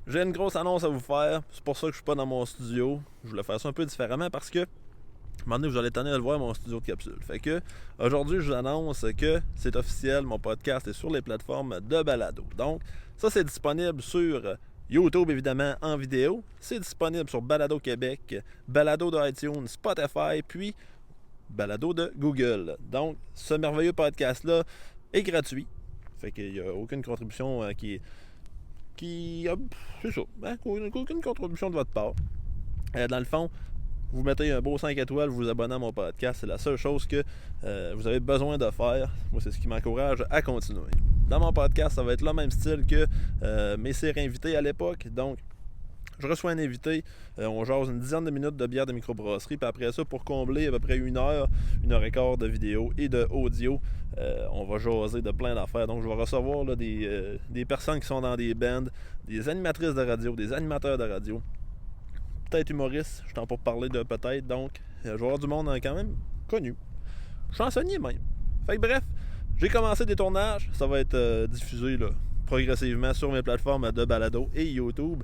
J'ai une grosse annonce à vous faire. C'est pour ça que je suis pas dans mon studio. Je voulais faire ça un peu différemment parce que, à un moment donné, vous allez tenir à le voir, mon studio de capsule. Fait que, aujourd'hui, je vous annonce que c'est officiel, mon podcast est sur les plateformes de balado. Donc, ça, c'est disponible sur YouTube, évidemment, en vidéo. C'est disponible sur Balado Québec, Balado de iTunes, Spotify, puis Balado de Google. Donc, ce merveilleux podcast-là est gratuit. Fait qu'il n'y a aucune contribution c'est ça, aucune contribution de votre part. Dans le fond, vous mettez un beau 5 étoiles, vous vous abonnez à mon podcast, c'est la seule chose que vous avez besoin de faire. Moi, c'est ce qui m'encourage à continuer. Dans mon podcast, ça va être le même style que mes séries invités à l'époque. Donc, je reçois un invité, on jase une dizaine de minutes de bière de microbrasserie, puis après ça, pour combler à peu près une heure et quart de vidéo et de audio, on va jaser de plein d'affaires. Donc, je vais recevoir là, des personnes qui sont dans des bands, des animatrices de radio, des animateurs de radio, peut-être humoristes, je t'en pour parler de peut-être. Donc, je vais avoir du monde quand même connu, chansonnier même. Fait que bref, j'ai commencé des tournages, ça va être diffusé là, progressivement sur mes plateformes de balado et YouTube.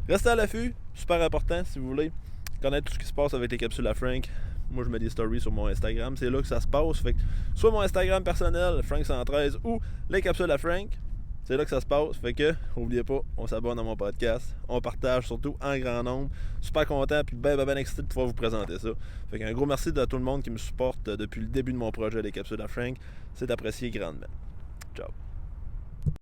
Restez à l'affût, super important si vous voulez connaître tout ce qui se passe avec les capsules à Frank. Moi, je mets des stories sur mon Instagram, c'est là que ça se passe. Fait que soit mon Instagram personnel, Frank113, ou les capsules à Frank, c'est là que ça se passe. Fait que, n'oubliez pas, on s'abonne à mon podcast, on partage surtout en grand nombre. Super content puis ben excité de pouvoir vous présenter ça. Fait qu'un gros merci à tout le monde qui me supporte depuis le début de mon projet, les capsules à Frank. C'est apprécié grandement. Ciao.